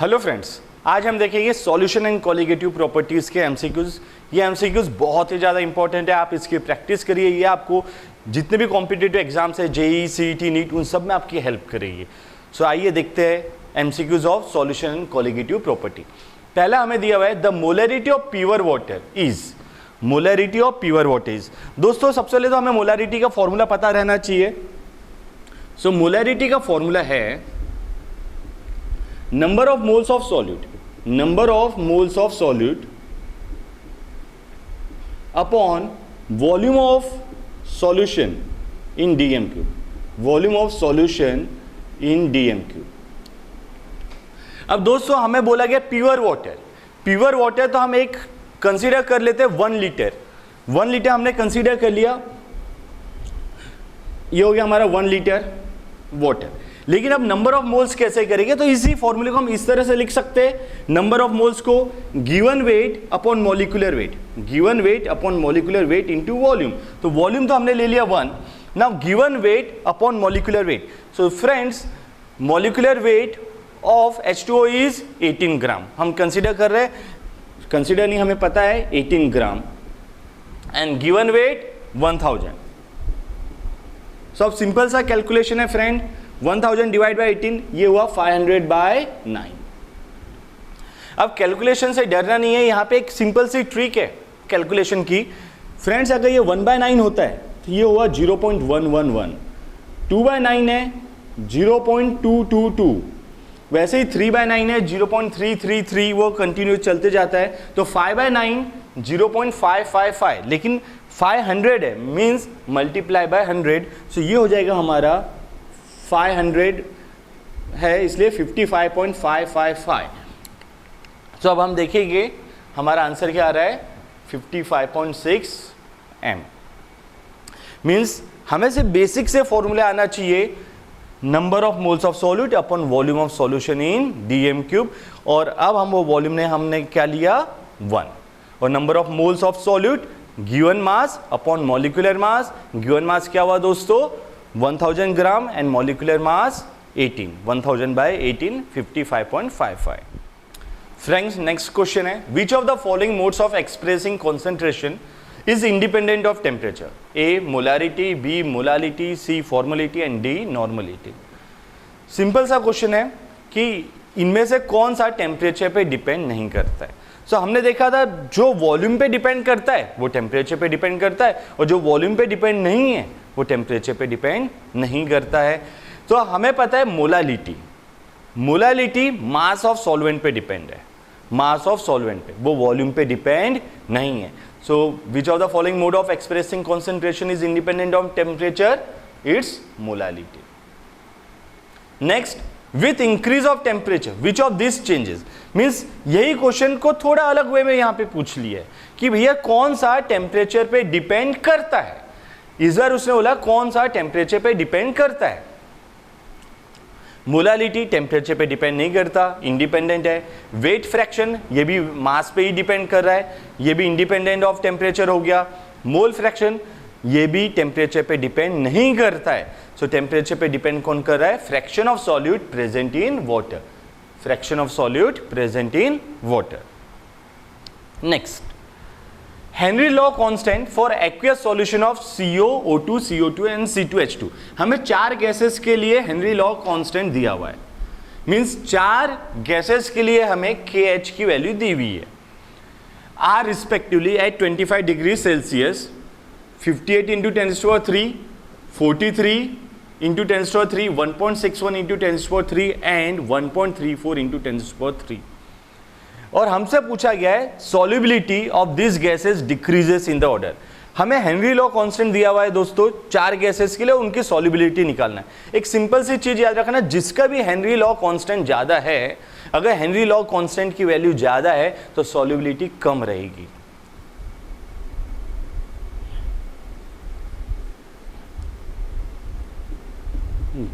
Hello friends, आज हम देखेंगे सॉल्यूशन एंड कॉलिगेटिव प्रॉपर्टीज़ के एमसीक्यूज़। ये एमसीक्यूज़ बहुत ही ज़्यादा इंपॉर्टेंट है, आप इसकी प्रैक्टिस करिए। ये आपको जितने भी कॉम्पिटिटिव एग्जाम्स है, जेई, सीईटी, नीट, उन सब में आपकी हेल्प करेगी। सो आइए देखते हैं MCQs of solution and colligative property. पहला हमें दिया हुआ है the molarity of pure water is. Molarity of pure water is, दोस्तों सबसे पहले तो हमें मोलरिटी का फॉर्मूला पता रहना चाहिए। सो मोलरिटी का फॉर्मूला है number of moles of solute upon volume of solution in dm cube, volume of solution in dm cube। अब दोस्तों हमें बोला गया प्योर वाटर, तो हम एक कंसीडर कर लेते हैं 1 लीटर। 1 लीटर हमने कंसीडर कर लिया, ये हो गया हमारा 1 लीटर वाटर। लेकिन अब नंबर ऑफ मोल्स कैसे करेंगे, तो इसी फॉर्मूले को हम इस तरह से लिख सकते हैं, नंबर ऑफ मोल्स को given weight upon molecular weight, given weight upon molecular weight into volume. तो वॉल्यूम तो हमने ले लिया 1, now given weight upon molecular weight. So friends, molecular weight of H2O is 18 ग्राम। हम कंसीडर कर रहे हैं, कंसीडर नहीं, हमें पता है 18 ग्राम एंड गिवन वेट 1000। सो अब सिंपल सा कैलकुलेशन है फ्रेंड, 1000 डिवाइड बाई 18, ये हुआ 500/9। अब कैलकुलेशन से डरना नहीं है, यहाँ पे एक सिंपल सी ट्रिक है कैलकुलेशन की। फ्रेंड्स अगर ये 1/9 होता है तो ये हुआ 0.111, 2/9 है 0.222, वैसे ही 3/9 है 0.333, वो कंटिन्यू चलते जाता है। तो 5/9 0.555, लेकिन 500 है मीन्स मल्टीप्लाई बाय 100। सो ये हो जाएगा हमारा 500 है, इसलिए 55.555। तो अब हम देखेंगे हमारा आंसर क्या आ रहा है, 55.6 m। मीन्स हमें से बेसिक से फॉर्मूला आना चाहिए, number of moles of solute upon volume of solution in DM cube. और अब हम वो वॉल्यूम ने हमने क्या लिया 1, और number of moles of solute given mass upon molecular mass. Given mass क्या हुआ दोस्तों 1000 gram and molecular mass 18, 1000/18 55.55। Friends next question है, which of the following modes of expressing concentration is independent of temperature? A molarity, B molality, C formality and D normality. Simple सा question है कि इनमें से कौन सा टेम्परेचर पे depend नहीं करता है। सो हमने देखा था जो वॉल्यूम पे डिपेंड करता है वो टेम्परेचर पे डिपेंड करता है, और जो वॉल्यूम पे डिपेंड नहीं है वो टेम्परेचर पे डिपेंड नहीं करता है। तो हमें पता है मोलालिटी मास ऑफ सॉल्वेंट पे डिपेंड है, मास ऑफ सॉल्वेंट पे, वो वॉल्यूम पे डिपेंड नहीं है। So which of the following mode of expressing concentration is independent of temperature? It's molality. Next, with increase of temperature which of this changes? Means यही question को थोड़ा अलग वे में यहां पे पूछ लिया है कि भैया कौन सा टेम्परेचर पे डिपेंड करता है। इस बार उसने बोला कौन सा टेम्परेचर पे डिपेंड करता है। मोलालिटी टेम्परेचर पे डिपेंड नहीं करता, इंडिपेंडेंट है। वेट फ्रैक्शन ये भी मास पे ही डिपेंड कर रहा है, ये भी इंडिपेंडेंट ऑफ टेम्परेचर हो गया। मोल फ्रैक्शन ये भी टेम्परेचर पे डिपेंड नहीं करता है। सो टेम्परेचर पे डिपेंड कौन कर रहा है? Fraction of solute present in water, fraction of solute present in water. Next, Henry law constant for aqueous solution of CO, O2, CO2 and C2H2। हमें 4 गैसेस के लिए हेनरी लॉ कांस्टेंट दिया हुआ है, मींस 4 गैसेस के लिए हमें KH की वैल्यू दी हुई है। Are respectively at 25 degree Celsius, 58 into 10⁻3, 43 into 10⁻3, 1.61 into 10⁻3 and 1.34 into 10⁻3। और हमसे पूछा गया है solubility of this gases decreases in the order. हमें हेनरी लॉ कांस्टेंट दिया हुआ है दोस्तों 4 गैसेस के लिए, उनकी सॉल्युबिलिटी निकालना है। एक सिंपल सी चीज याद रखना, जिसका भी हेनरी लॉ कांस्टेंट ज्यादा है, अगर हेनरी लॉ कांस्टेंट की वैल्यू ज्यादा है तो सॉल्युबिलिटी कम रहेगी।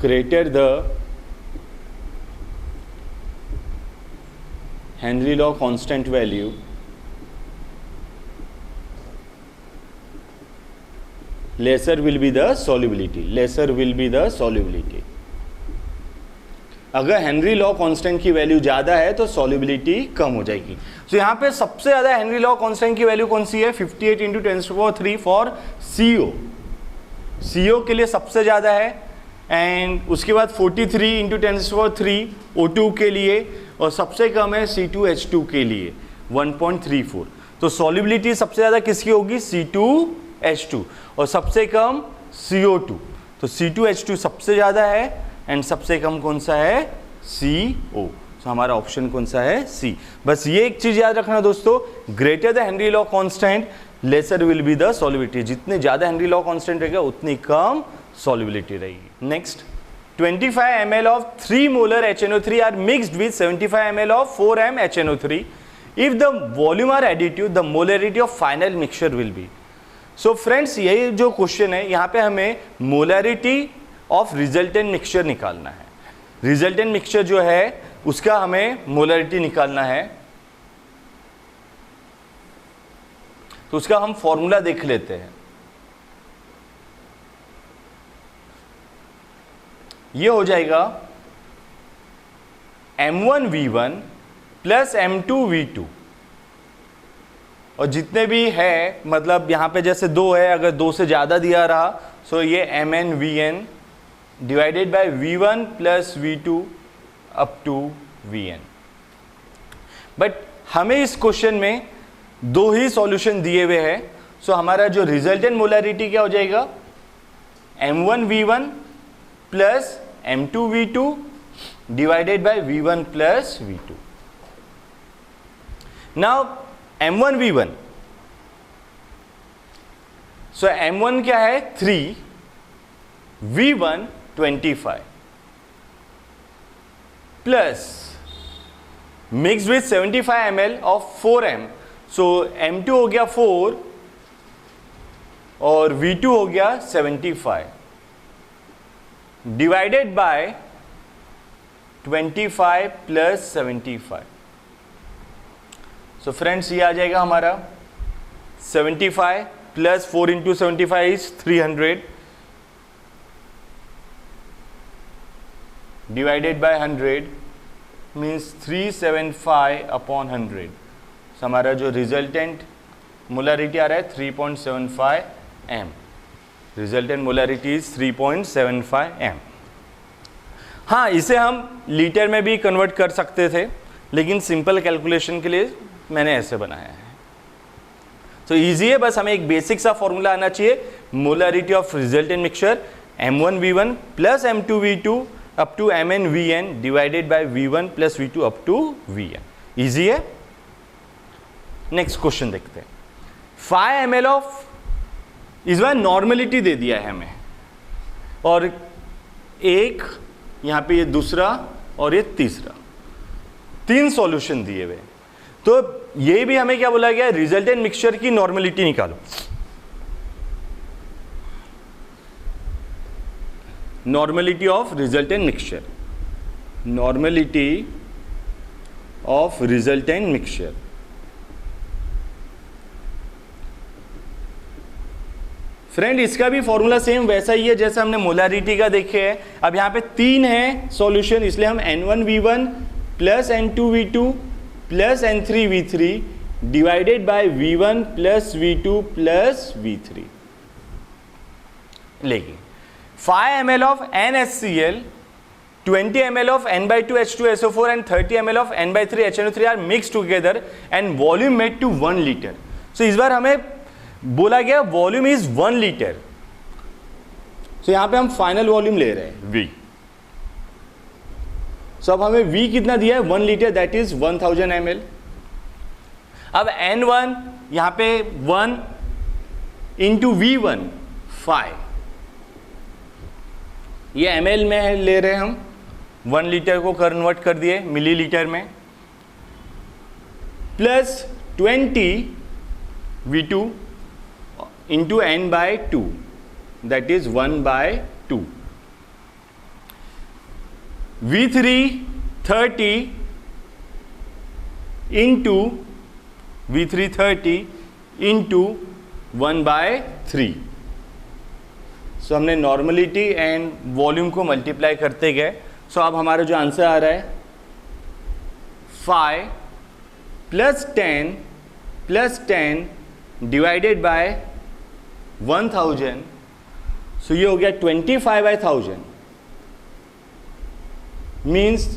Greater the Henry law constant value, lesser will be the solubility, lesser will be the solubility। अगर हेनरी लॉ कांस्टेंट की वैल्यू ज़्यादा है तो सॉल्युबिलिटी कम हो जाएगी। तो यहाँ पे सबसे ज़्यादा हेनरी लॉ कांस्टेंट की वैल्यू कौन सी है? 58 इंटू 10⁻³ फॉर CO। CO के लिए सबसे ज़्यादा है, एंड उसके बाद 43 इंटू 10⁻³ O2 के लिए, और सबसे कम है C2H2 के लिए 1.34। तो सॉल्युबिलिटी सबसे ज़्यादा किसकी होगी? C2H2, और सबसे कम CO2। तो C2H2 सबसे ज़्यादा है एंड सबसे कम कौन सा है? CO। तो हमारा ऑप्शन कौन सा है? C। बस ये एक चीज़ याद रखना दोस्तों, greater the Henry law constant laser will be the solubility. जितने ज़्यादा हेनरी लॉ कांस्टेंट रहेगा उतनी कम सॉल्युबिलिटी रहेगी। Next, 25 ml of 3 molar HNO3 are mixed with 75 ml of 4m HNO3. If the volume are additive, the molarity of final mixture will be. So friends, यही जो question है यहाँ पे हमें molarity of resultant mixture निकालना है। Resultant mixture जो है उसका हमें मोलरिटी निकालना है। तो उसका हम फॉर्मूला देख लेते हैं। ये हो जाएगा M1V1 प्लस M2V2, और जितने भी है, मतलब यहाँ पे जैसे 2 है, अगर 2 से ज़्यादा दिया रहा सो ये MnVn divided by V1 plus V2 up to Vn। But हमें इस क्वेश्चन में 2 ही सॉल्यूशन दिए हुए हैं, सो हमारा जो रिजल्टेंट मोलरिटी क्या हो जाएगा? M1V1 plus M2V2 divided by V1 plus V2। Now M1V1, so M1 क्या है? 3, V1 25 plus mix with 75 ml of 4m, so M2 हो गया 4 और V2 हो गया 75 divided by 25 plus 75। So friends ये आ जाएगा हमारा 75 plus 4 into 75 is 300 divided by 100 means 375 upon 100। सो हमारा जो रिजल्टेंट मोलरिटी आ रहा है 3.75 m। Resultant molarity is 3.75 m। हाँ, इसे हम लीटर में भी कन्वर्ट कर सकते थे, लेकिन सिंपल कैलकुलेशन के लिए मैंने ऐसे बनाया है। तो इजी है, बस हमें एक बेसिक सा फॉर्मूला आना चाहिए। Molarity of resultant mixture M1V1 plus M2V2 up to MnVn divided by V1 plus V2 up to Vn। Easy है। नेक्स्ट क्वेश्चन देखते हैं। 5 ml ऑफ, इस बार नॉर्मलिटी दे दिया है हमें, और एक यहाँ पे ये दूसरा और ये तीसरा, 3 सॉल्यूशन दिए हुए। तो ये भी हमें क्या बोला गया? रिजल्टेंट मिक्सचर की नॉर्मलिटी निकालो। Normality of resultant mixture, normality of resultant mixture. Friend इसका भी फॉर्मूला सेम वैसा ही है जैसे हमने मोलारिटी का देखे है। अब यहाँ पे 3 है सॉल्यूशन, इसलिए हम N1V1 plus N2V2 plus N3V3 divided by V1 plus V2 plus V3 लेंगे। 5 ml of NaCl, 20 ml of N/2H2SO4 and 30 ml of N/3 HNO3 are mixed together and volume made to 1 liter। So इस बार हमें बोला गया volume is 1 litre. तो यहां पे हम final volume ले रहे हैं V। सो अब हमें V कितना दिया है? 1 लीटर, दैट इज 1000 ml। अब N1 यहां पे 1 इंटू V1 5, ये ml में ले रहे हैं हम, 1 लीटर को कन्वर्ट कर दिए मिलीलीटर में, plus 20 V2 into N/2, that is 1/2। V3 30 into V3 30 into 1/3। सो हमने नॉर्मलिटी एंड वॉल्यूम को मल्टीप्लाई करते गए, सो अब हमारा जो आंसर आ रहा है 5 प्लस 10 डिवाइडेड बाय 1000, सो ये हो गया 25/1000 means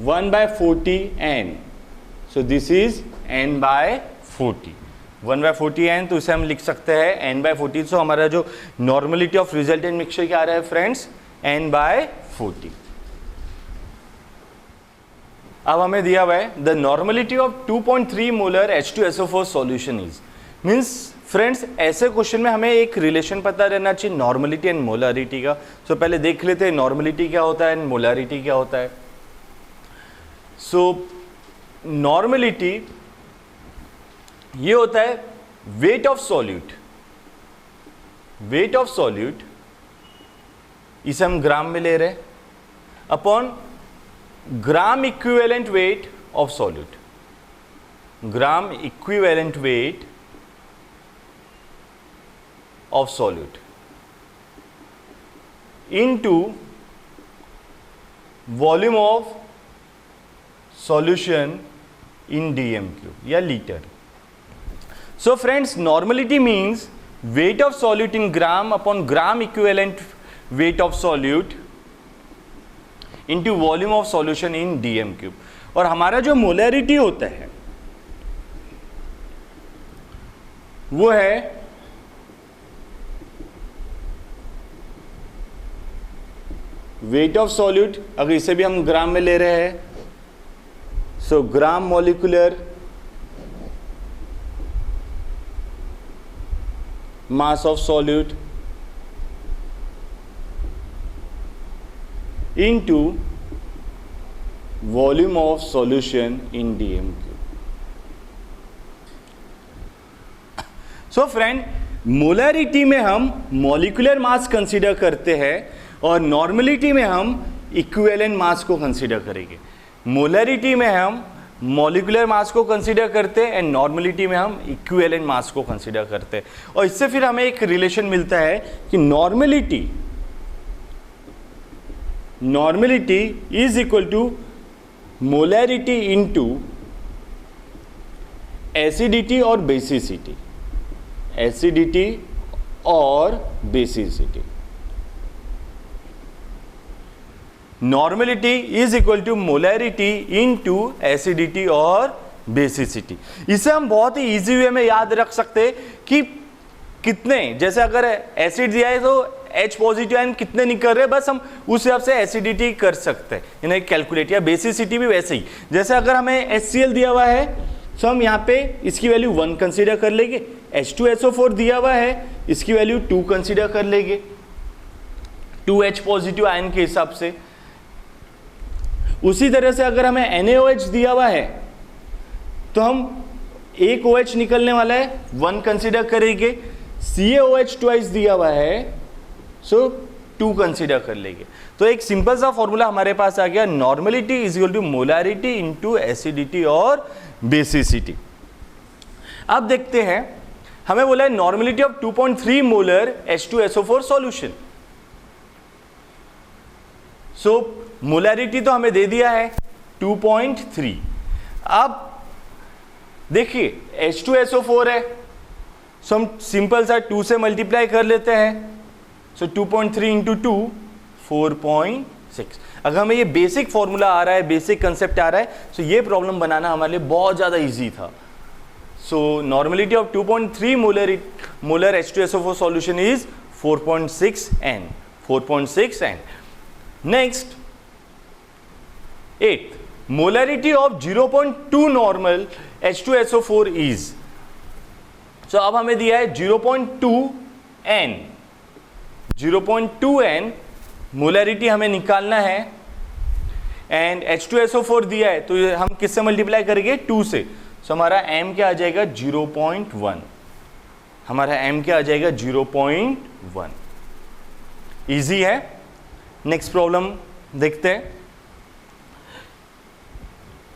1/40 n. So this is n/40, 1/40 n, तो इसे हम लिख सकते हैं n/40. सो हमारा जो नॉर्मलिटी ऑफ रिजल्टेंट मिक्सचर क्या आ रहा है फ्रेंड्स, n/40. अब हमें दिया हुआ है the normality of 2.3 molar H2SO4 solution is, means friends ऐसे क्वेश्चन में हमें एक रिलेशन पता रहना चाहिए नॉर्मलिटी एंड मोलारिटी का. सो पहले देख लेते हैं नॉर्मलिटी क्या होता है एंड मोलारिटी क्या होता है. सो नॉर्मलिटी ये होता है weight of solute, weight of solute इसे हम ग्राम में ले रहे हैं upon gram equivalent weight of solute, gram equivalent weight of solute into volume of solution in dm³ या litre. So friends, normality means weight of solute in gram upon gram equivalent weight of solute into volume of solution in dm³. और हमारा जो molarity होता है वो है weight of solute. अगर इसे भी हम ग्राम में ले रहे हैं, so gram molecular mass of solute into volume of solution in dm³. So friend, molarity में हम मॉलिक्यूलर मास कंसीडर करते हैं और नॉर्मलिटी में हम इक्विवेलेंट मास को कंसीडर करेंगे. मोलैरिटी में हम मॉलिक्यूलर मास को कंसीडर करते हैं एंड नॉर्मलिटी में हम इक्विवेलेंट मास को कंसीडर करते हैं. और इससे फिर हमें एक रिलेशन मिलता है कि normality is equal to molarity into acidity और बेसिसिटी, एसिडिटी और basicity. Normality is equal to molarity into acidity और बेसिसिटी. इसे हम बहुत ही इजी वे में याद रख सकते हैं कि कितने, जैसे अगर एसिड दिया है तो H पॉजिटिव आयन कितने निकल रहे हैं, बस हम उस हिसाब से एसिडिटी कर सकते हैं, यानी कैलकुलेट. या बेसिसिटी भी वैसे ही, जैसे अगर हमें HCl दिया हुआ है तो हम यहाँ पे इसकी वैल्यू 1 कंसीडर कर लेंगे. H2SO4 दिया हुआ है, इसकी वैल्यू 2 कंसीडर कर लेंगे 2H पॉजिटिव आयन के हिसाब से. उसी तरह से अगर हमें NaOH दिया हुआ है तो हम एक OH निकलने वाला है 1 कंसीडर करेंगे. CaOH ट्वाइस दिया हुआ है सो 2 कंसीडर कर लेंगे. तो एक सिंपल सा फॉर्मूला हमारे पास आ गया, normality is equal to molarity into acidity और बेसिसिटी. अब देखते हैं, हमें बोला है normality of 2.3 molar H2SO4 solution. So molarity तो हमें दे दिया है 2.3. अब देखिए H2SO4 है, सो हम सिंपल सा 2 से मल्टीप्लाई कर लेते हैं. सो 2.3 इंटू 2 4.6. अगर हमें ये बेसिक फॉर्मूला आ रहा है, बेसिक कंसेप्ट आ रहा है, सो ये प्रॉब्लम बनाना हमारे लिए बहुत ज़्यादा इजी था. So normality of 2.3 molar H2SO4 solution is 4.6 n. 4.6 n. Next 8th, molarity of 0.2 normal H2SO4 is. So अब हमें दिया है 0.2 n. 0.2 n मोलैरिटी हमें निकालना है एंड H2SO4 दिया है तो हम किससे मल्टीप्लाई करेंगे, 2 से. सो हमारा m क्या आ जाएगा 0.1. हमारा m क्या आ जाएगा 0.1. इजी है. नेक्स्ट प्रॉब्लम देखते हैं,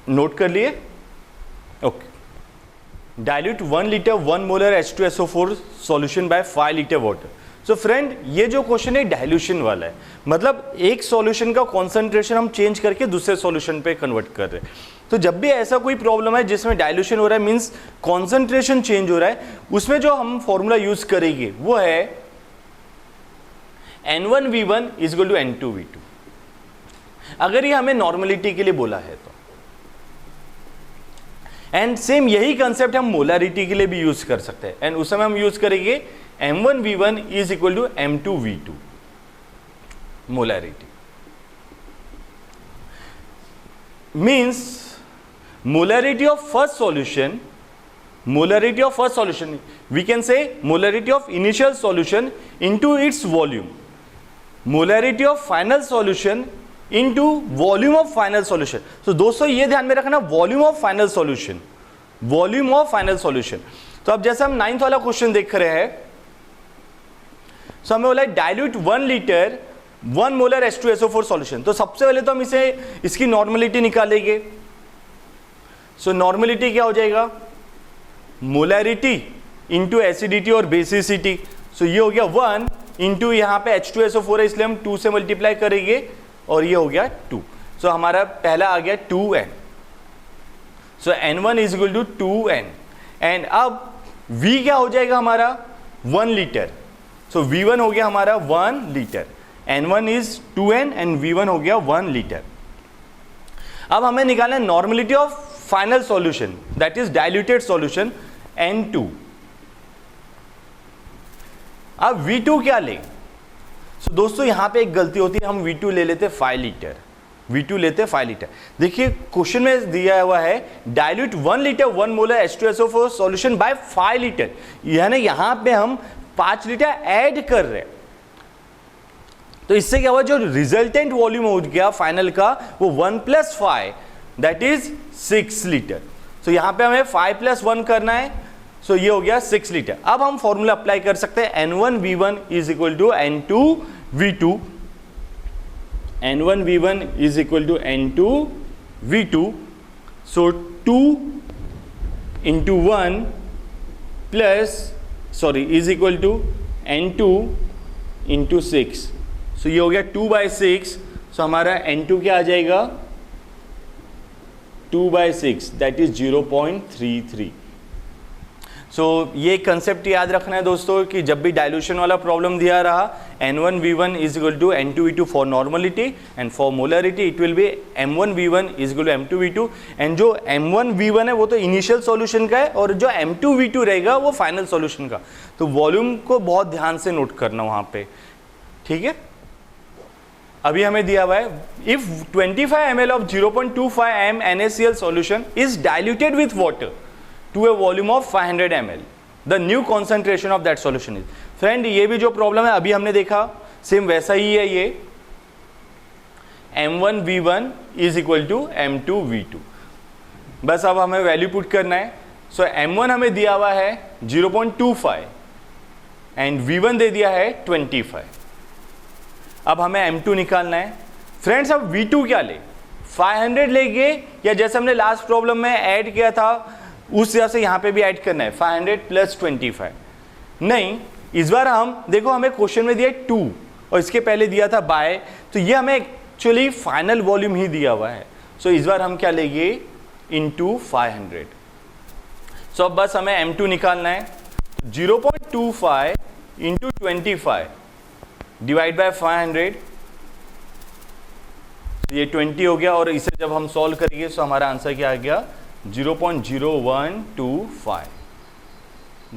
नोट कर लिए. Okay. Dilute 1 litre 1 molar H2SO4 solution bye 5 litre water. So friend ये जो क्वेश्चन है डाइल्यूशन वाला है, मतलब एक सॉल्यूशन का कॉन्सेंट्रेशन हम चेंज करके दूसरे सॉल्यूशन पे कन्वर्ट कर रहे हैं। तो जब भी ऐसा कोई प्रॉब्लम है जिसमें डाइल्यूशन हो रहा है, मींस कॉन्सेंट्रेशन चेंज हो रहा है, उसमें जो हम फॉर्मूला यूज करेंगे वो है N1V1 is equal to N2V2, अगर ये हमें नॉर्मलिटी के लिए बोला है तो। एंड सेम यही कंसेप्ट हम मोलारिटी के लिए भी यूज कर सकते हैं, एंड उस समय हम यूज करेंगे M1V1 is equal to M2V2 molarity. Means molarity of first solution we can say molarity of initial solution into its volume, molarity of final solution into volume of final solution। तो दोस्तों ये ध्यान में रखना, volume of final solution, volume of final solution। तो अब जैसे हम 9th वाला क्वेश्चन देख रहे हैं, तो हमें बोला dilute 1 litre 1 molar H2SO4 solution. तो सबसे पहले तो हम इसकी नॉर्मलिटी निकालेंगे। सो नॉर्मलिटी क्या हो जाएगा, मोलैरिटी इंटू एसिडिटी और बेसिसिटी। सो ये हो गया 1 इंटू यहाँ पे H2SO4 है इसलिए हम 2 से मल्टीप्लाई करेंगे और ये हो गया 2। सो हमारा पहला आ गया 2n। So N1 is equal to 2n। And अब V क्या हो जाएगा हमारा 1 लीटर। सो V1 हो गया हमारा 1 litre, N1 is 2n and V1 हो गया 1 लीटर। अब हमें निकालना है normality of final solution, that is diluted solution N2। अब V2 क्या ले। सो दोस्तों यहां पे एक गलती होती है, हम V2 ले लेते 5 लीटर, V2 लेते 5 लीटर। देखिए क्वेश्चन में दिया हुआ है dilute 1 litre 1 molar H2SO4 solution bye 5 litre, यानी यहां पे हम 5 लीटर ऐड कर रहे हैं। तो इससे क्या हुआ, जो रिजल्टेंट वॉल्यूम हो गया फाइनल का वो 1 + 5 दैट इज 6 लीटर। सो यहां पे हमें 5 + 1 करना है, सो ये हो गया 6 लीटर। अब हम फॉर्मूला अप्लाई कर सकते हैं N1V1 is equal to N2V2, N1V1 is equal to N2V2। So 2 into 1 is equal to N2 into 6। So ये हो गया 2/6। सो हमारा N2 क्या आ जाएगा 2/6 दैट इज 0.33। सो ये कंसेप्ट याद रखना है दोस्तों कि जब भी डाइल्यूशन वाला प्रॉब्लम दिया रहा N1V1 is equal to N2V2 for normality and for molarity it will be M1V1 is equal to M2V2। And जो M1V1 है वो तो इनिशियल सॉल्यूशन का है और जो M2V2 रहेगा वो फाइनल सॉल्यूशन का। तो वॉल्यूम को बहुत ध्यान से नोट करना वहां पे, ठीक है। अभी हमें दिया हुआ है if 25 ml of 0.25 m NaCl solution is diluted with water to a volume of 500 ml, the new concentration of that solution is। Friend ये भी जो प्रॉब्लम है अभी हमने देखा सेम वैसा ही है, ये M1V1 is equal to M2V2। बस अब हमें वैल्यू पुट करना है। सो M1 हमें दिया हुआ है 0.25 एंड V1 दे दिया है 25। अब हमें M2 निकालना है। फ्रेंड्स अब V2 क्या ले, 500 लेंगे या जैसे हमने लास्ट प्रॉब्लम में ऐड किया था उस तरह से यहाँ पे भी ऐड करना है 500 + 25। नहीं, इस बार हम देखो हमें क्वेश्चन में दिया 2 और इसके पहले दिया था बाय, तो ये हमें एक्चुअली फाइनल वॉल्यूम ही दिया हुआ है। सो इस बार हम क्या लेंगे इंटू 500। सो अब बस हमें M2 निकालना है। 0.25 इंटू 25 डिवाइड बाय 500, ये 20 हो गया और इसे जब हम सॉल्व करेंगे तो हमारा आंसर क्या आ गया 0.0125।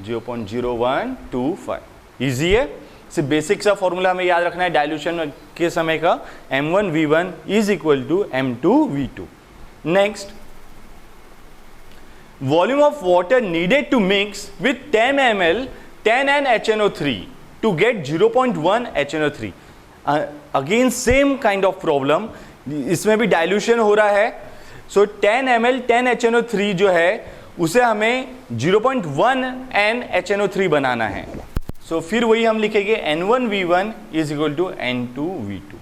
0.0125 इजी है। सिर्फ बेसिक सा फॉर्मूला हमें याद रखना है डाइल्यूशन के समय का, M1V1 is equal to M2V2। Next, volume of water needed to mix with 10 ml 10N HNO3 to get 0.1 HNO3। Again same kind of problem, इसमें भी डाइल्यूशन हो रहा है। सो 10 ml 10 HNO3 जो है उसे हमें 0.1 N HNO3 बनाना है। सो फिर वही हम लिखेंगे N1V1 is equal to N2V2।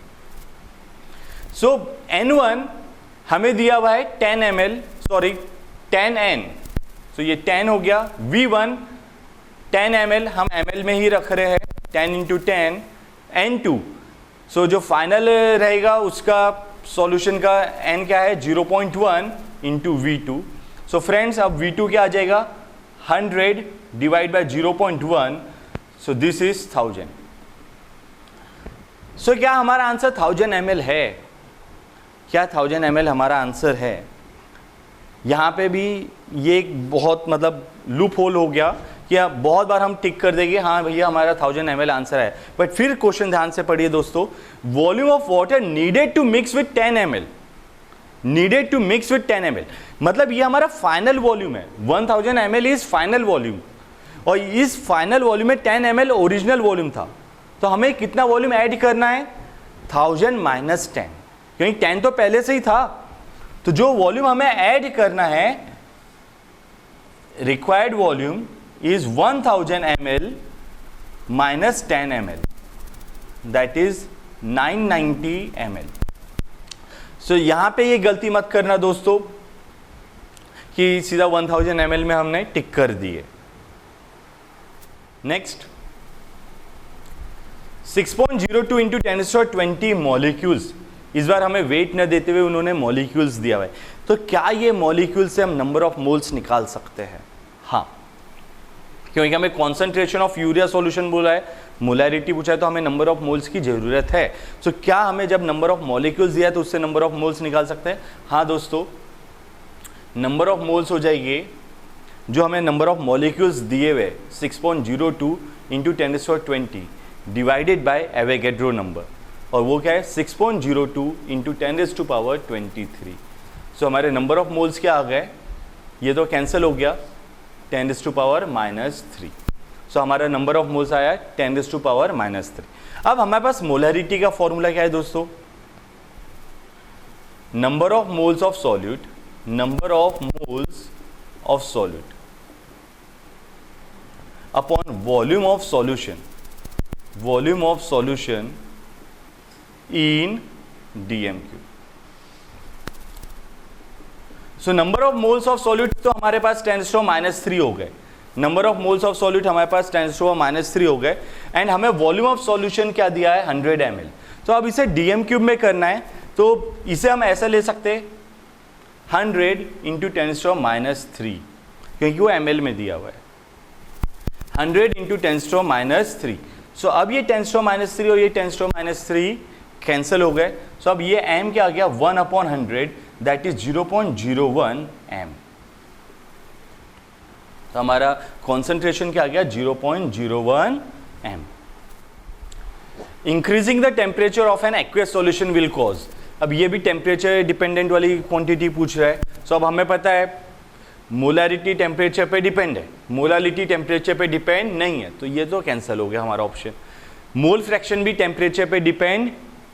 So N1 हमें दिया हुआ है 10 ml, सॉरी 10N, सो ये 10 हो गया। V1 10 ml हम ml में ही रख रहे हैं, 10 इंटू 10 N2। सो जो फाइनल रहेगा उसका सॉल्यूशन का n क्या है 0.1 इंटू V2। सो फ्रेंड्स अब V2 क्या आ जाएगा 100 divide by 0.1, so this is 1000। सो क्या हमारा आंसर 1000 ml है? क्या 1000 ml हमारा आंसर है? यहाँ पे भी ये एक बहुत मतलब लूप होल हो गया कि बहुत बार हम टिक कर देंगे हाँ भैया हमारा 1000 ml आंसर है, बट फिर क्वेश्चन ध्यान से पढ़िए दोस्तों, volume of water needed to mix with 10 ml, needed to mix with 10 ml, मतलब ये हमारा फाइनल वॉल्यूम है। 1000 ml इज फाइनल वॉल्यूम, और इस फाइनल वॉल्यूम में 10 ml ओरिजिनल वॉल्यूम था, तो हमें कितना वॉल्यूम ऐड करना है 1000 माइनस 10, क्योंकि 10 तो पहले से ही था, तो जो वॉल्यूम हमें ऐड करना है required volume is 1000 ml minus 10 ml, that is 990 ml। सो यहां पे ये गलती मत करना दोस्तों कि सीधा 1000 ml में हमने टिक कर दिए। नेक्स्ट 6.02 इंटू 10⁻20 मॉलिक्यूल्स, इस बार हमें वेट न देते हुए उन्होंने मॉलिक्यूल्स दिया हुआ है, तो क्या ये मॉलिक्यूल से हम नंबर ऑफ मोल्स निकाल सकते हैं? हाँ, क्योंकि हमें कॉन्सेंट्रेशन ऑफ यूरिया सॉल्यूशन बोला है, मोलैरिटी पूछा है, तो हमें नंबर ऑफ मोल्स की जरूरत है। सो क्या हमें जब नंबर ऑफ मॉलिक्यूल्स दिया है तो उससे नंबर ऑफ मोल्स निकाल सकते हैं? हाँ दोस्तों, नंबर ऑफ मोल्स हो जाएगी जो हमें नंबर ऑफ मॉलिक्यूल्स दिए हुए 6.02 into 10⁻20 divided by Avogadro number, और वो क्या है 6.02 इंटू 10⁻23। सो हमारे नंबर ऑफ मोल्स क्या आ गए, ये तो कैंसिल हो गया 10⁻−3। सो हमारा नंबर ऑफ मोल्स आया 10⁻−3। अब हमारे पास मोलैरिटी का फॉर्मूला क्या है दोस्तों, number of moles of solute, number of moles of solute upon volume of solution, volume of solution in DMQ। So number of moles of solute तो हमारे पास 10⁻³ हो गए, number of moles of solute हमारे पास 10⁻³ हो गए, एंड हमें volume of solution क्या दिया है 100 ml। तो अब इसे DM³ में करना है, तो इसे हम ऐसा ले सकते हैं 100 इंटू 10⁻3, क्योंकि वो ml में दिया हुआ है, 100 इंटू 10⁻3। सो अब ये 10⁻³ और ये 10⁻3 कैंसिल हो गए, सो अब ये m क्या आ गया 1/100, दैट इज 0.01 m। तो हमारा कॉन्सेंट्रेशन क्या आ गया 0.01 m। Increasing the temperature of an aqueous solution will cause, अब ये भी टेम्परेचर डिपेंडेंट वाली क्वांटिटी पूछ रहा है। सो अब हमें पता है मोलैरिटी टेम्परेचर पे डिपेंड है, मोलालिटी टेम्परेचर पे डिपेंड नहीं है, तो ये तो कैंसिल हो गया हमारा ऑप्शन। मोल फ्रैक्शन भी टेम्परेचर पे डिपेंड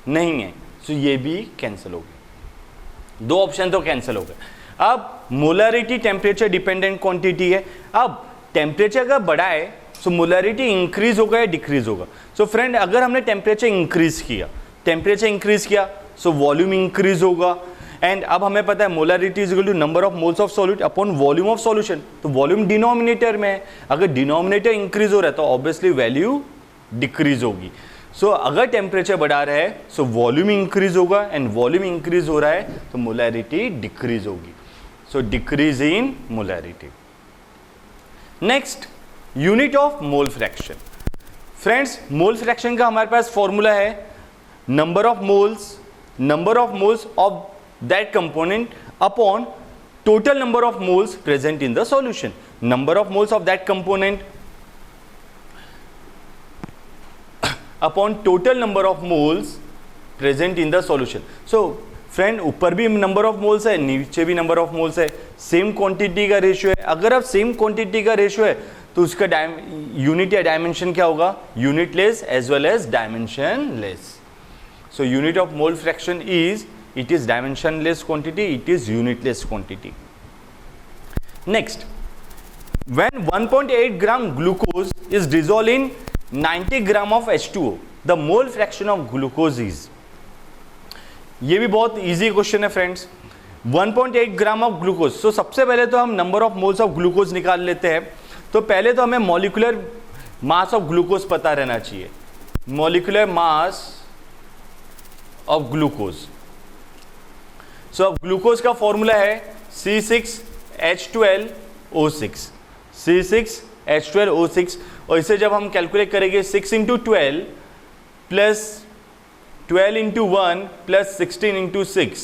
नहीं है, सो ये भी कैंसिल हो गया, दो ऑप्शन तो कैंसिल हो गए। अब मोलैरिटी टेम्परेचर डिपेंडेंट क्वांटिटी है, अब टेम्परेचर अगर बढ़ा है सो मोलैरिटी इंक्रीज होगा या डिक्रीज होगा। सो फ्रेंड अगर हमने टेम्परेचर इंक्रीज किया सो वॉल्यूम इंक्रीज होगा, एंड अब हमें पता है molarity is equal to number of moles of solute upon volume of solution, तो वॉल्यूम डिनोमिनेटर में है, अगर डिनोमिनेटर इंक्रीज हो रहा है तो ऑब्वियसली वैल्यू डिक्रीज होगी। सो अगर टेम्परेचर बढ़ा रहा है सो वॉल्यूम इंक्रीज होगा, एंड वॉल्यूम इंक्रीज हो रहा है तो मोलैरिटी डिक्रीज होगी, so decrease in molarity. Next unit of mole fraction. Friends mole fraction का हमारे पास फॉर्मूला है number of moles of that component upon total number of moles present in the solution, number of moles of that component upon total number of moles present in the solution. So friend ऊपर भी number of moles है, नीचे भी number of moles है, same quantity का ratio है। अगर अब सेम क्वांटिटी का रेशियो है तो उसका यूनिट या डायमेंशन क्या होगा, unitless as well as dimensionless. So unit of mole fraction is, it is dimensionless quantity, it is unitless quantity. Next, when 1.8 gram glucose is dissolved in 90 gram of H2O, the mole fraction of glucose is, ये भी बहुत easy question है friends। 1.8 gram of glucose, सो सबसे पहले तो हम number of moles of glucose निकाल लेते हैं। तो पहले तो हमें मॉलिक्यूलर मास ऑफ ग्लूकोज पता रहना चाहिए, मॉलिक्यूलर मास ऑफ ग्लूकोज। सो अब ग्लूकोज का फॉर्मूला है C6H12O6, C6H12O6, और इसे जब हम कैलकुलेट करेंगे 6 × 12 प्लस 12 × 1 प्लस 16 × 6,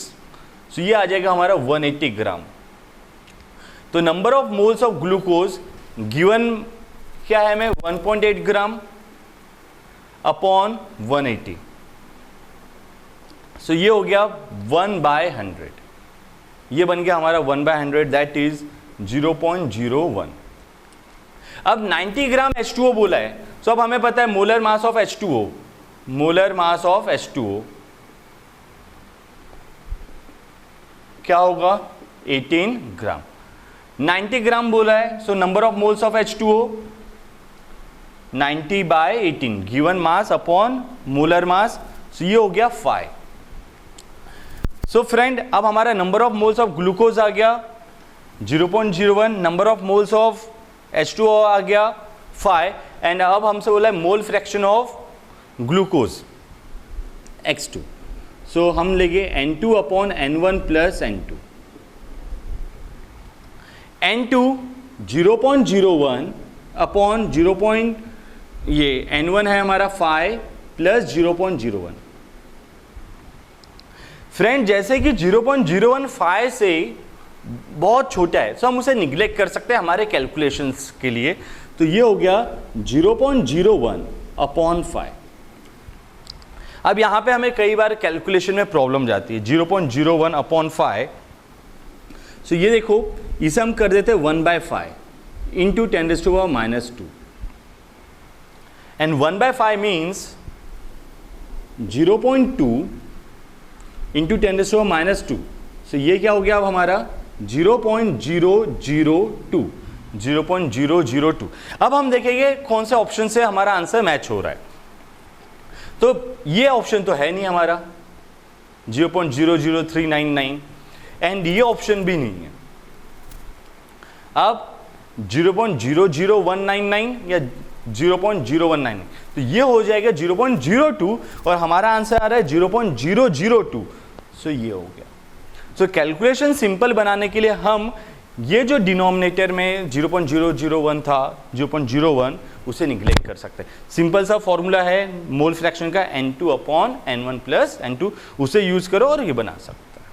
सो ये आ जाएगा हमारा 180 ग्राम। तो number of moles of glucose given क्या है हमें 1.8 ग्राम अपॉन 180, सो ये हो गया 1/100, ये बन गया हमारा 1/100, दैट इज 0.01। अब 90 ग्राम H2O बोला है, सो अब हमें पता है molar mass of H2O, molar mass of H2O क्या होगा 18 ग्राम। 90 ग्राम बोला है, so number of moles of H2O 90/18 given mass upon molar mass, so ये हो गया 5। सो फ्रेंड अब हमारा number of moles of glucose आ गया 0.01, number of moles of H2O आ गया 5, एंड अब हमसे बोला है mole fraction of glucose X2, so हम लेंगे N2/N1 plus N2। N2 0.01 upon 0. ये N1 है हमारा 5 प्लस 0.01। फ्रेंड जैसे कि 0.015 से बहुत छोटा है, सो हम उसे निग्लेक्ट कर सकते हैं हमारे कैलकुलेशंस के लिए, तो ये हो गया 0.01/5। अब यहाँ पे हमें कई बार कैलकुलेशन में प्रॉब्लम जाती है, 0.01/5, सो ये देखो इसे हम कर देते हैं 1/5 इंटू 10⁻⁻², एंड 1/5 मीन्स 0.2 इंटू 10⁻², सो ये क्या हो गया अब हमारा 0.002। अब हम देखेंगे कौन से ऑप्शन से हमारा आंसर मैच हो रहा है। तो ये ऑप्शन तो है नहीं हमारा 0.00399, एंड ये ऑप्शन भी नहीं है। अब 0.00199 या 0.019, तो ये हो जाएगा 0.02, और हमारा आंसर आ रहा है 0.002, सो ये हो गया। सो कैलकुलेशन सिंपल बनाने के लिए हम ये जो डिनोमिनेटर में 0.001 था 0.01, उसे निग्लेक्ट कर सकते हैं। सिंपल सा फॉर्मूला है मोल फ्रैक्शन का N2/N1 प्लस N2, उसे यूज करो और ये बना सकते हैं।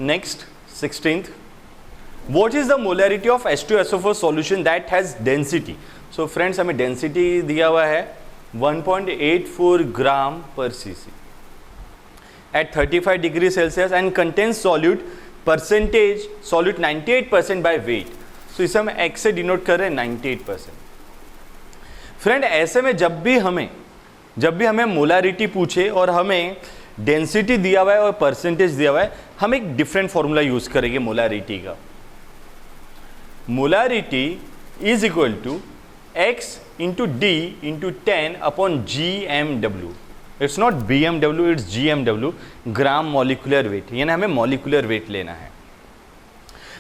Next 16th, what is the molarity of H2SO4 solution that has density. So friends हमें डेंसिटी दिया हुआ है 1.84 ग्राम पर cc at 35 degree Celsius and contains solute percentage solute 98% by weight, so इसे हम x से डिनोट कर रहे हैं 98%। फ्रेंड ऐसे में जब भी हमें मोलारिटी पूछे और हमें डेंसिटी दिया हुआ है और परसेंटेज दिया हुआ है, हम एक डिफरेंट फॉर्मूला यूज करेंगे मोलारिटी का। Molarity is equal to x into d into 10/GMW, it's not BMW, it's GMW, gram molecular weight, यानी हमें मॉलिक्यूलर वेट लेना है।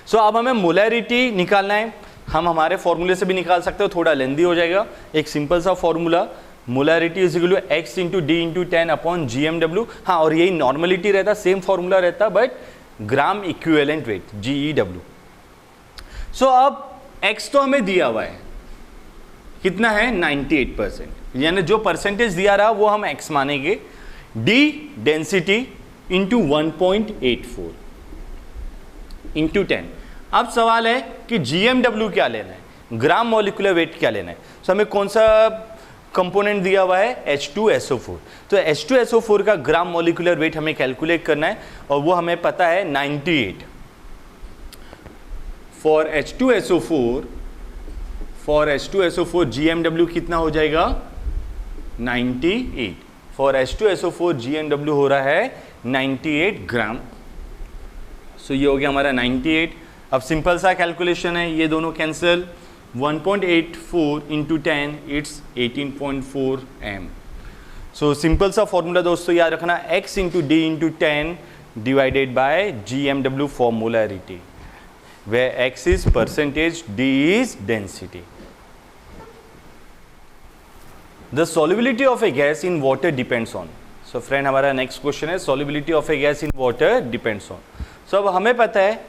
सो अब हमें मोलैरिटी निकालना है, हम हमारे फॉर्मूले से भी निकाल सकते हो, थोड़ा लेंदी हो जाएगा। एक सिंपल सा formula, molarity is equal to x into d into 10/GMW। हाँ, और यही नॉर्मलिटी रहता, सेम फॉर्मूला रहता, but gram equivalent weight GEW। So अब x तो हमें दिया हुआ है, कितना है 98%, यानी जो परसेंटेज दिया रहा वो हम x मानेंगे। d density into 1.84 into 10। अब सवाल है कि GMW क्या लेना है, ग्राम मॉलिक्यूलर वेट क्या लेना है। तो हमें कौन सा कंपोनेंट दिया हुआ है H2SO4, तो H2SO4 का ग्राम मॉलिक्यूलर वेट हमें कैलकुलेट करना है, और वो हमें पता है 98। फॉर H2SO4 GMW कितना हो जाएगा 98। फॉर H2SO4 GMW हो रहा है 98 ग्राम। सो ये हो गया हमारा 98। अब सिंपल सा कैलकुलेशन है, ये दोनों cancel, 1.84 into 10 it's 18.4 m। So simple सा फॉर्मूला दोस्तों याद रखना, x into d into 10 divided by GMW for molarity, where x is percentage, d is density। The solubility of a gas in water depends on. So friend हमारा next question है solubility of a gas in water depends on. So अब हमें पता है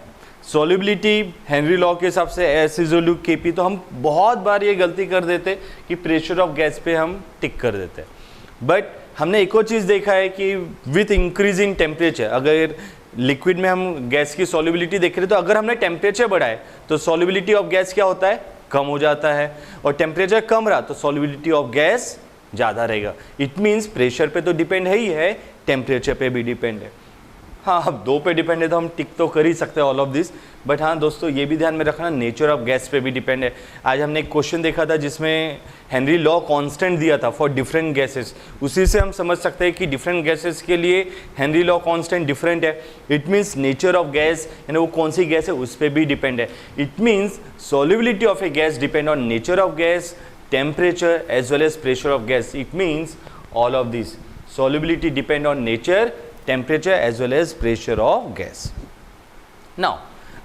solubility Henry law के हिसाब से S is equal to K P, तो हम बहुत बार ये गलती कर देते कि प्रेशर ऑफ गैस पे हम टिक कर देते हैं। बट हमने एक और चीज़ देखा है कि विथ इंक्रीज इन टेम्परेचर, अगर लिक्विड में हम गैस की सॉल्युबिलिटी देख रहे हैं तो अगर हमने टेम्परेचर बढ़ाए तो सॉल्युबिलिटी ऑफ गैस क्या होता है, कम हो जाता है, और टेम्परेचर कम रहा तो सॉल्युबिलिटी ऑफ गैस ज़्यादा रहेगा। इट मीन्स प्रेशर पे तो डिपेंड है ही है, टेम्परेचर पे भी डिपेंड है। हाँ, अब दो पे डिपेंड है तो हम टिक तो कर ही सकते हैं ऑल ऑफ दिस, बट हाँ दोस्तों ये भी ध्यान में रखना नेचर ऑफ गैस पे भी डिपेंड है। आज हमने एक क्वेश्चन देखा था जिसमें हेनरी लॉ कांस्टेंट दिया था फॉर डिफरेंट गैसेस, उसी से हम समझ सकते हैं कि डिफरेंट गैसेस के लिए हेनरी लॉ कांस्टेंट डिफरेंट है। It means nature of gas यानी वो कौन सी गैस है उस पर भी डिपेंड है। It means solubility of a gas depend on nature of gas, temperature as well as pressure of gas. It means all of this solubility depend on nature, temperature as well as pressure of gas. Now,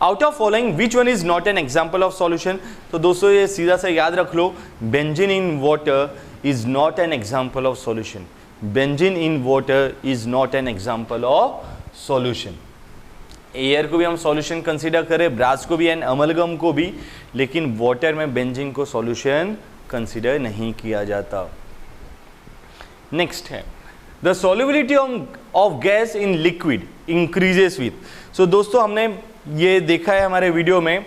out of following which one is not an example of solution? तो दोस्तों ये सीधा सा याद रख लो, benzene in water is not an example of solution. Benzene in water is not an example of solution. Air को भी हम सॉल्यूशन कंसीडर करें, ब्रास को भी एंड अमलगम को भी, लेकिन वाटर में बेंजीन को सॉल्यूशन कंसीडर नहीं किया जाता। नेक्स्ट है the solubility of gas in liquid increases with. So दोस्तों हमने ये देखा है हमारे वीडियो में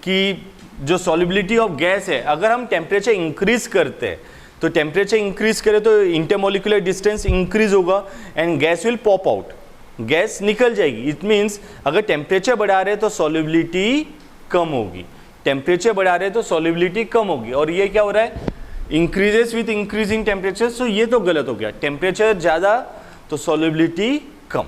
कि जो सॉल्युबिलिटी ऑफ गैस है अगर हम टेम्परेचर इंक्रीज करते हैं तो टेम्परेचर इंक्रीज करें तो इंटरमोलिकुलर डिस्टेंस इंक्रीज होगा and gas will pop out, gas निकल जाएगी। इट मीन्स अगर टेम्परेचर बढ़ा रहे तो सॉल्युबिलिटी कम होगी, टेम्परेचर बढ़ा रहे तो सॉल्युबिलिटी कम होगी, और ये क्या हो रहा है इंक्रीजेस विथ इंक्रीजिंग टेम्परेचर। सो ये तो गलत हो गया, टेम्परेचर ज़्यादा तो solubility come.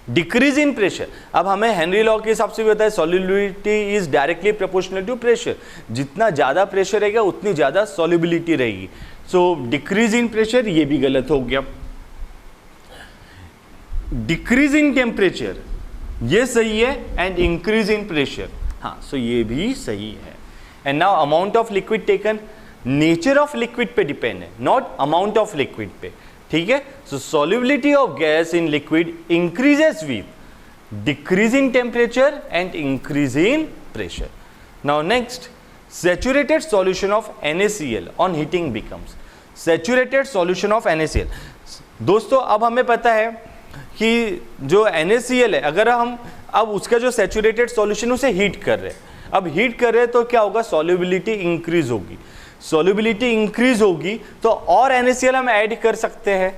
Decrease in pressure, अब हमें हेनरी लॉ के हिसाब से भी होता है solubility is directly proportional to pressure, जितना ज़्यादा प्रेशर रहेगा उतनी ज़्यादा सॉल्युबिलिटी रहेगी। सो डिक्रीज इन प्रेशर ये भी गलत हो गया। डिक्रीज इन टेम्परेचर ये सही है एंड इंक्रीज इन प्रेशर, हाँ सो ये भी सही है। And now amount of liquid taken, nature of liquid पे डिपेंड है, नॉट अमाउंट ऑफ लिक्विड पे, ठीक है। So solubility of gas in liquid increases with decrease in temperature and increase in pressure. Now next, saturated solution of NaCl on heating becomes saturated solution of NaCl। दोस्तों अब हमें पता है कि जो NaCl है अगर हम अब उसका जो सैचुरेटेड सॉल्यूशन उसे हीट कर रहे हैं, अब हीट कर रहे हैं तो क्या होगा सॉल्युबिलिटी इंक्रीज होगी, सॉल्युबिलिटी इंक्रीज होगी तो और NaCl हम ऐड कर सकते हैं,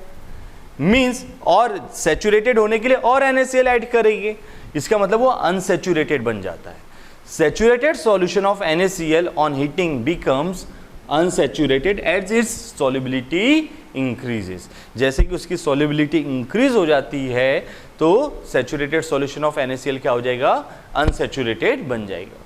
मींस और सैचुरेटेड होने के लिए और NaCl ऐड करेंगे, इसका मतलब वो अनसैचुरेटेड बन जाता है। Saturated solution of NaCl on heating becomes unsaturated as its solubility increases. जैसे कि उसकी सॉल्युबिलिटी इंक्रीज हो जाती है तो सैचुरेटेड सॉल्यूशन ऑफ NaCl क्या हो जाएगा, अनसैचुरेटेड बन जाएगा।